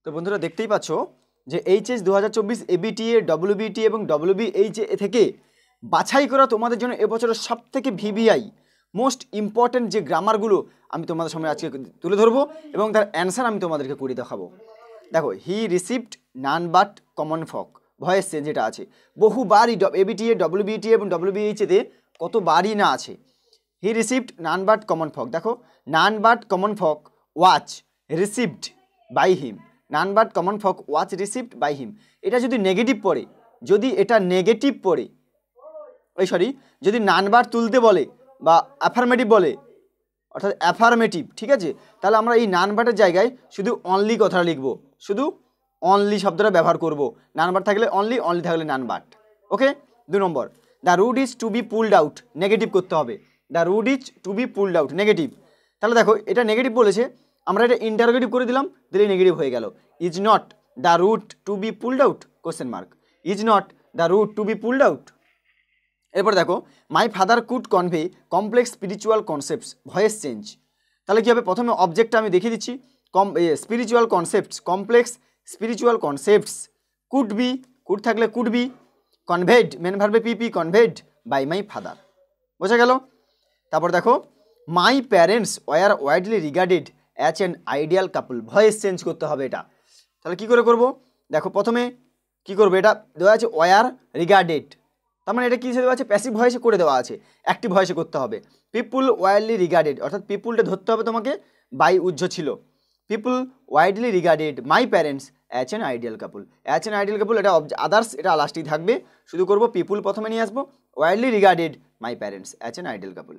তো বন্ধুরা দেখতেই পাচ্ছ যে এইচএস 2024 এবিটিএ, ডব্লিউবিটি এবং ডব্লিউবিএইচ থেকে বাছাই করা তোমাদের জন্য এবছরের সবথেকে ভিভিআই মোস্ট ইম্পর্টেন্ট যে গ্রামারগুলো আমি তোমাদের সামনে আজকে তুলে ধরবো এবং তার অ্যান্সার আমি তোমাদেরকে করে দেখাবো। দেখো, he received none but common folk, voice change যেটা আছে বহুবারই এবিটিএ, ডব্লিউবিটি এবং ডব্লিউবিএইচতে কতবারই না আছে। He received none but common folk, দেখো none but common folk was received by him, none but common folk was received by him. এটা যদি negative পড়ে, যদি এটা নেগেটিভ পড়ে, যদি নান বার তুলতে বলে বা অ্যাফার্মেটিভ বলে, অর্থাৎ অ্যাফার্মেটিভ, ঠিক আছে, তাহলে আমরা এই নান বাটের জায়গায় শুধু অনলি কথাটা লিখবো, শুধু অনলি শব্দটা ব্যবহার করব। নান বাট থাকলে অনলি, অনলি থাকলে নান বাট। ওকে, 2 নম্বর, the root is to be pulled out, negative করতে হবে। The root is to be pulled out, negative. তাহলে দেখো এটা নেগেটিভ বলেছে, আমরা এটা ইন্টারোগেটিভ করে দিলাম, দিলে নেগেটিভ হয়ে গেল। Is not the root to be pulled out, question mark, is not the root to be pulled out. এরপর দেখো, my father could convey complex spiritual concepts, voice change. তাহলে কী হবে, প্রথমে অবজেক্টটা আমি দেখিয়ে দিচ্ছি, spiritual concepts, complex spiritual concepts, could be, could থাকলে কুড বি, কনভেড, মেন ভার্বে PP, conveyed by my father, বোঝা গেল। তারপর দেখো, my parents were widely regarded as an ideal couple, voice change করতে হবে এটা। তাহলে কী করে করব, দেখো প্রথমে কী করবো, এটা দেওয়া আছে ওয়ার রিগার্ডেড, তার মানে এটা কী দেওয়া আছে, প্যাসিভ ভয়েসে করে দেওয়া আছে, অ্যাক্টিভ ভয়েসে করতে হবে। পিপুল ওয়াইডলি রিগার্ডেড, অর্থাৎ পিপুলটা ধরতে হবে তোমাকে, বাই উজ্জ্ব ছিল। People widely regarded my parents as an ideal couple, as an ideal couple, এটা আদার্স, এটা লাস্টেই থাকবে, শুধু করবো পিপুল প্রথমে নিয়ে আসবো, widely regarded my parents as an ideal couple.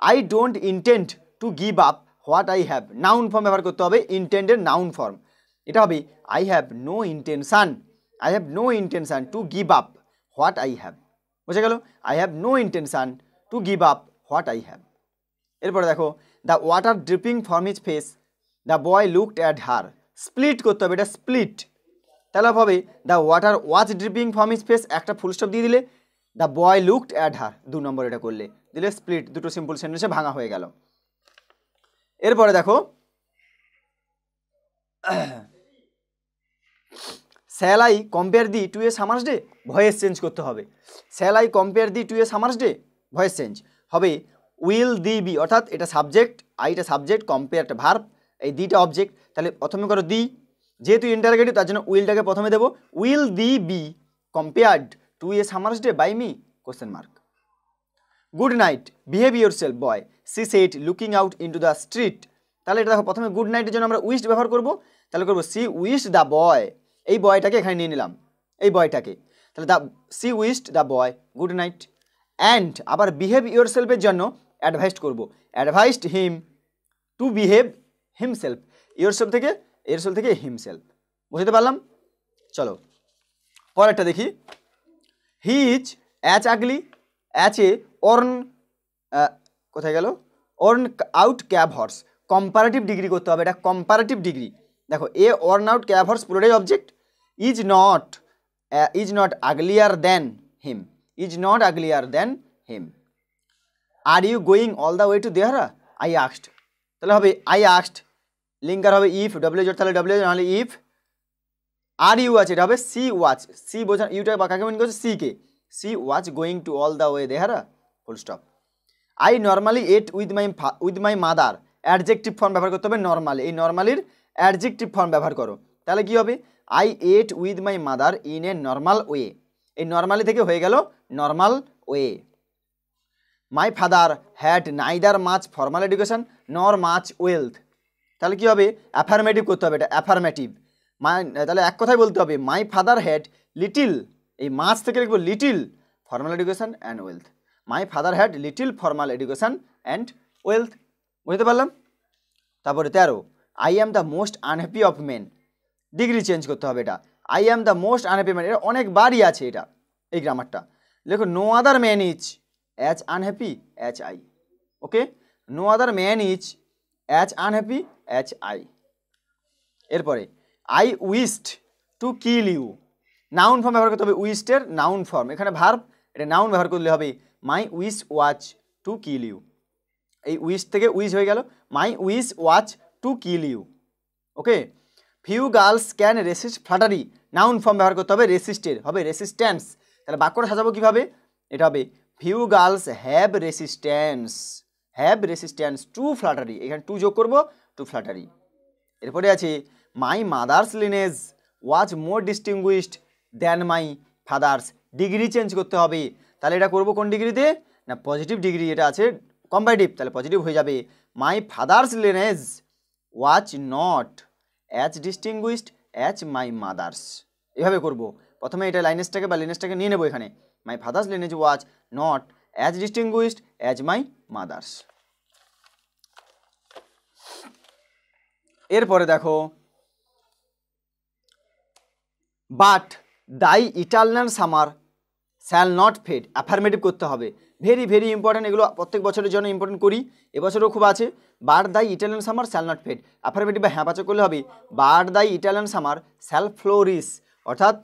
I don't intend to give up what I have, noun form ব্যবহার করতে হবে, ইন্টেন্ডের নাউন ফর্ম, এটা হবে I have no intention, I have no intention to give up what I have, বুঝে গেল, I have no intention to give up what I have. এরপরে দেখো, the water dripping from his face, the boy looked at her, split করতে হবে, এটা split. তাহলে হবে the water was dripping from his face, একটা ফুল স্টপ দিয়ে দিলে, দ্য বয় লুকড অ্যাট হার, 2 নম্বর এটা করলে, দিলে স্প্লিট, দুটো সিম্পল সেন্টেন্সে ভাঙা হয়ে গেল। এরপরে দেখো, shall I compare thee to a summer's day, voice change করতে হবে। Shall I compare thee to a summer's day, voice change হবে উইল দি বি, অর্থাৎ এটা সাবজেক্ট, আইটা সাবজেক্ট, কম্পেয়ারটা ভার্ব, এই দিটা অবজেক্ট। তাহলে প্রথমে করো দি, যেহেতু ইন্টারোগেটিভ তার জন্য উইলটাকে প্রথমে দেবো, will thee be compared to a summer's day by me, question mark. Good night behave yourself boy, she said looking out into the street. তাহলে এটা দেখো, প্রথমে গুড নাইটের জন্য আমরা উইশড ব্যবহার করবো, তাহলে করবো সি উইশড দ্য বয়, এই বয়টাকে এখানে নিয়ে নিলাম, এই বয়টাকে, তাহলে the sea wished the boy good night. And আবার বিহেভ ইউর সেলফের জন্য অ্যাডভাইসড করবো, advised him to behave himself, your self থেকে এর সেলফ থেকে হিমসেলফ, বুঝতে পারলাম। চলো পরেরটা দেখি, he is অ্যাচ ugly অ্যাচ A worn, কোথায় গেল, worn out cab horse, comparative degree করতে হবে, এটা কম্পারেটিভ ডিগ্রি। দেখো, a worn out cab horse পুরোটাই object, is not uglier than him, is not uglier than him. Are you going all the way to Dehra, I asked, তাহলে হবে I asked, linker হবে if, W জোট তাহলে W, নাহলে if. Are you আছে, এটা হবে সি ওয়াচ, সি বোঝা, ইউটা কাকে মিন করছে, সি কে, she watch going to all the way Dehra, full stop. I normally ate with my mother, adjective form ব্যবহার করতে হবে, নর্মালি, এই নর্মালির অ্যাডজেক্টিভ ফর্ম ব্যবহার করো, তাহলে কি হবে, I ate with my mother in a normal way, এই নর্মালি থেকে হয়ে গেল normal way. My father had neither much formal education নর মাচ ওয়েলথ, তাহলে কি হবে, অ্যাফার্মেটিভ করতে হবে, এটা অ্যাফার্মেটিভ। তাহলে এক কথায় বলতে হবে, মাই ফাদার হ্যাড লিটিল, এই মাচ থেকে লিখবো little formal education and wealth, my father had little formal education and wealth, বুঝতে পারলাম। তারপরে 13, I am the most unhappy of men, degree change করতে হবে, এটা I am the most unhappy man, এটা অনেকবারই আছে, এটা এই গ্রামারটা দেখো, no other man is as unhappy as I, okay, no other man is as unhappy as I. এরপরে I wished to kill you, noun form ব্যবহার করতে হবে, উইশডের নাউন ফর্ম, এখানে ভার্ব, এটা নাউন ব্যবহার করলে হবে my wish was to kill you, এই উইশ থেকে উইশ হয়ে গেল, my wish was to kill you, okay. Few girls can resist flattery, noun form ব্যবহার করতে হবে, রেসিস্টের হবে রেসিস্ট্যান্স। তাহলে বাক্যটা সাজাবো কীভাবে? এটা হবে few girls have resistance to flattery, এখানে টু যোগ করবো, টু ফ্ল্যাটারি। এরপরে আছে my mother's lineage was more distinguished than my father's, degree change করতে হবে। তাহলে এটা করবো কোন ডিগ্রিতে? না পজিটিভ ডিগ্রি, এটা আছে কম্পারেটিভ, তাহলে পজিটিভ হয়ে যাবে। মাই father's lineage was not as distinguished as my mother's, এভাবে করব। প্রথমে এটা লাইনেসটাকে বা লিনেসটাকে নিয়ে নেবো এখানে, my father's lineage was not as distinguished as my mother's. এরপরে দেখো but thy eternal summer shall not fade, affirmative করতে হবে, ভেরি ভেরি ইম্পর্টেন্ট, এগুলো প্রত্যেক বছরের জন্য ইম্পর্টেন্ট করি, এবছরও খুব আছে। But thy eternal summer shall not fade, affirmative বা হ্যাঁ বাচক করলে হবে but thy eternal summer shall flourish, অর্থাৎ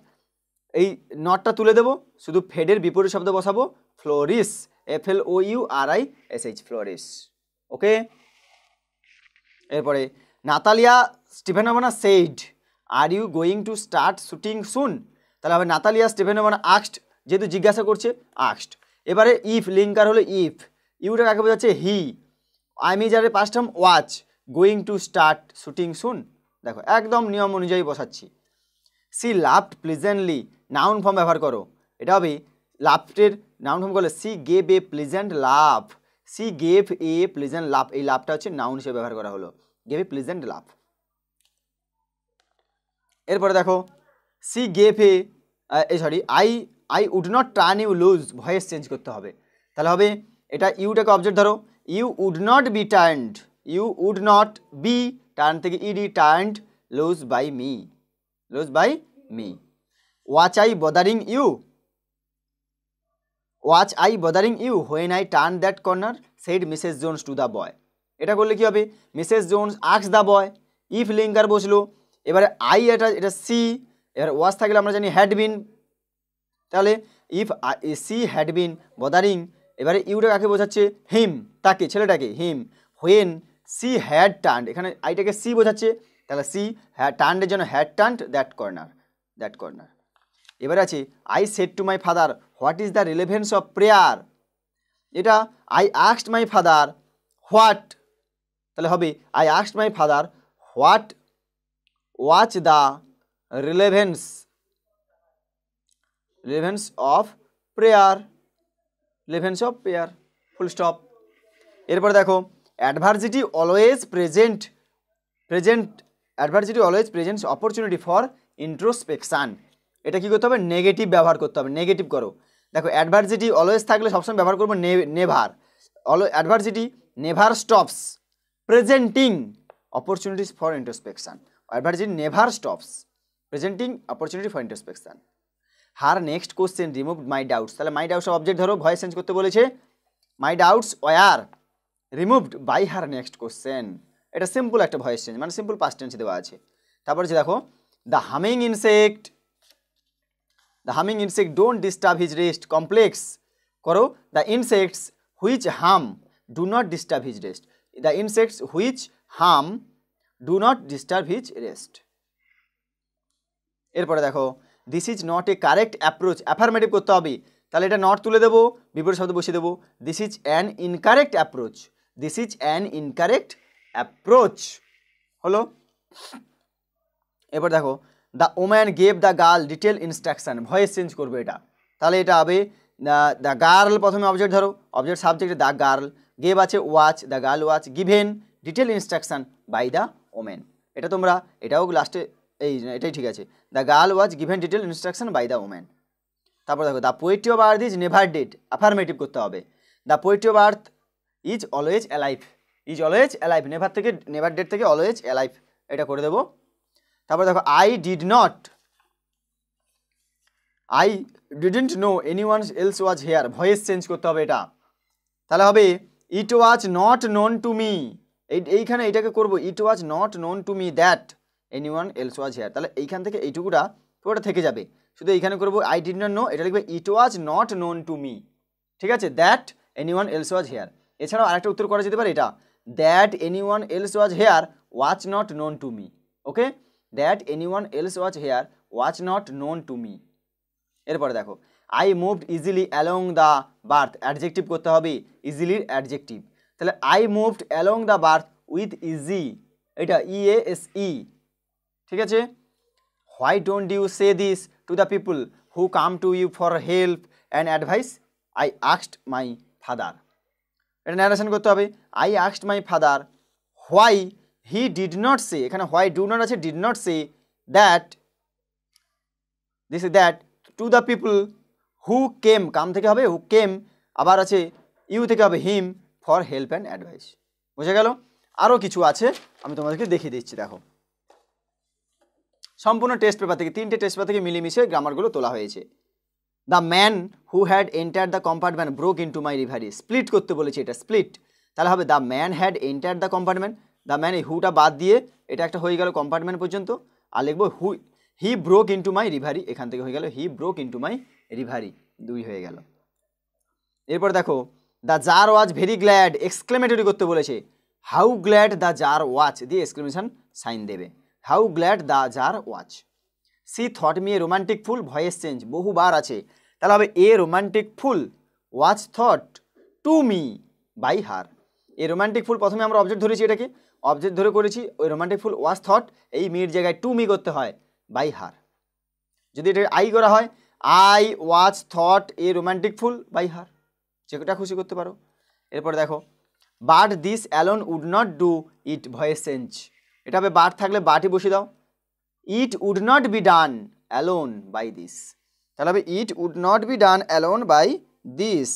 এই নটটা তুলে দেবো, শুধু ফেডের বিপরীত শব্দ বসাবো, ফ্লোরিশ, FLOURISH, ফ্লোরিশ। ওকে, এরপরে Natalia Stepanovna said are you going to start shooting soon, তাহলে হবে নাতালিয়া স্টিফেনোভনা আস্কড, যেহেতু জিজ্ঞাসা করছে আস্কড। এবারে ইফ লিঙ্কার হলো ইফ, ইউটা কাকে বোঝাচ্ছে? হি। আমি যারে past term was, going to start shooting soon, দেখো একদম নিয়ম অনুযায়ী বসাচ্ছি। She loved pleasantly, noun form ব্যবহার করো, এটা হবে লাভটের নাউন ফর্ম করলে she gave a pleasant love, she gave a pleasant love, এই লাভটা হচ্ছে নাউন হিসেবে ব্যবহার করা হলো, গেভ এ প্লিজেন্ট লাভ। এরপরে দেখো she gave a I would not turn you loose, voice change করতে হবে, তাহলে হবে এটা ইউটাকে অবজেক্ট ধরো, you would not be turned, you would not be turn থেকে ED turned loose by me, loose by me. Was I bothering you, was I bothering you when I turn that corner said Mrs Jones to the boy, এটা করলে কি হবে? Mrs Jones asked the boy, if linker বসলো, এবারে I এটা C, এবার watch থাকলে আমরা জানি হ্যাড বিন, তাহলে if she had been bothering, এবারে ইউটা কাকে বোঝাচ্ছে? হিম, তাকে, ছেলেটাকে, him. When she had turned, এখানে আইটাকে সি বোঝাচ্ছে, তাহলে সি টার্নডের জন্য had turned that corner, that corner. এবারে আছে I said to my father what is the relevance of prayer, এটা I asked my father what, তাহলে হবে I asked my father what was the relevance of prayer, relevance of prayer, full stop. এরপরে দেখো adversity always present, adversity always presents opportunity for introspection, এটা কী করতে হবে? Negative ব্যবহার করতে হবে, নেগেটিভ করো। দেখো অ্যাডভার্সিটি অলওয়েজ থাকলে সবসময় ব্যবহার করবো never, adversity never stops presenting opportunities for introspection, adversity never stops presenting opportunity for introspection. Her next question removed my doubts, তাহলে মাই ডাউটস অবজেক্ট ধরো, ভয়েস চেঞ্জ করতে বলেছে, my doubts were removed by her next question, এটা simple একটা voice change, মানে simple past টেন্সে দেওয়া আছে। তারপর যে দেখো the humming insect don't disturb his rest, complex করো, the insects which harm do not disturb his rest, the insects which harm do not disturb his rest. এরপরে দেখো this is not a correct approach, affirmative করতে হবে, তাহলে এটা not তুলে দেবো, বিপরীত শব্দ বসিয়ে দেবো, this is an incorrect approach, this is an incorrect approach হলো। এবার দেখো the woman gave the girl detail instruction, voice change করবে এটা, তাহলে এটা হবে দ্য গার্ল, প্রথমে অবজেক্ট ধরো, অবজেক্ট সাবজেক্টে দ্য গার্ল, গেভ আছে was, the girl was, given detail instruction by the women, এটা তোমরা এটাও লাস্টে এটাই ঠিক আছে, the girl was given detail instruction by the women. তারপর দেখো the poetry of earth is never dead, affirmative করতে হবে, the poetry of earth is always alive, is always alive, never dead থেকে অলওয়েজ অ্যালাইভ, এটা করে দেবো। তারপর দেখো I didn't know anyone else was here, voice change করতে হবে এটা, তাহলে হবে it was not known to me, এইখানে এটাকে করবো it was not known to me that anyone else was here, তাহলে এইখান থেকে এইটুকুটা পুরোটা থেকে যাবে, শুধু এইখানে করবো আই ডিড নট নো, এটা লিখবে it was not known to me, ঠিক আছে, that anyone else was here. এছাড়াও আরেকটা উত্তর করা যেতে পারে এটা, that anyone else was here was not known to me, okay, that anyone else was here was not known to me. এরপরে দেখো I moved easily along the berth, adjective করতে হবে ইজিলির অ্যাডজেক্টিভ। তাহলে I moved along the berth with ease, এটা EASE, ঠিক আছে। Why don't you say this to the people who come to you for help and advice, I asked my father, এটা narration করতে হবে। I asked my father why he did not say, এখানে why do not আছে, did not say that, this is that to the people who came, come থেকে হবে who came, আবার আছে you থেকে হবে him for help and advice. বুঝে গেল? আরও কিছু আছে আমি তোমাদেরকে দেখিয়ে দিচ্ছি। দেখো সম্পূর্ণ টেস্ট পেপার থেকে, 3টে টেস্ট পেপার থেকে মিলিমিশে গ্রামারগুলো তোলা হয়েছে। The man who had enter the compartment broke into my reverie, split করতে বলেছে, এটা স্প্লিট, তাহলে হবে the man had enter the compartment, the man এই হুটা বাদ দিয়ে এটা একটা হয়ে গেল কম্পার্টমেন্ট পর্যন্ত, আর লিখবো he broke into my reverie, এখান থেকে হয়ে গেল he broke into my reverie, 2 হয়ে গেল। এরপর দেখো the tsar was very glad, exclamatory করতে বলেছে, how glad the tsar was দিয়ে এক্সক্লেমেশন সাইন দেবে, how glad the tsar was. She thought me a romantic fool, voice change বহুবার আছে, তাহলে হবে a romantic fool was thought to me by her. A romantic fool প্রথমে আমরা object ধরেছি, এটাকে অবজেক্ট ধরে করেছি, ওই রোমান্টিক ফুল ওয়াজ থট এই মির জায়গায় টু মি করতে হয় বাই হার। যদি এটা আই করা হয় I was thought a romantic fool by her, যেটা খুশি করতে পারো। এরপর দেখো but this alone would not do it, voice change, এটা হবে বাট থাকলে বাটই বসিয়ে দাও, it would not be done alone by this, তাহলে হবে it would not be done alone by this.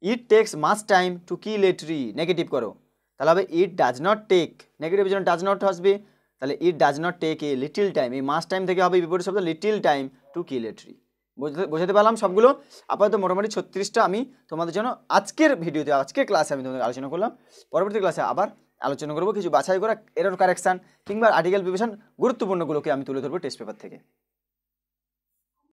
It takes much time to kill a tree, negative করো, তাহলে হবে ইট ডাজ নট টেক, নেগেটিভের জন্য ডাজ নট আসবে, তাহলে it does not take a little time, এই মাস টাইম থেকে হবে বিপরীত শব্দ little time to kill a tree. বোঝাতে পারলাম সবগুলো? আপাতত মোটামুটি 36টা আমি তোমাদের জন্য আজকের ভিডিওতে, আজকের ক্লাসে আমি তোমাদের আলোচনা করলাম। পরবর্তী ক্লাসে আবার আলোচনা করবো কিছু বাছাই করা এরর কারেকশান কিংবা আর্টিকেল প্রিপারেশন গুরুত্বপূর্ণগুলোকে আমি তুলে ধরবো টেস্ট পেপার থেকে।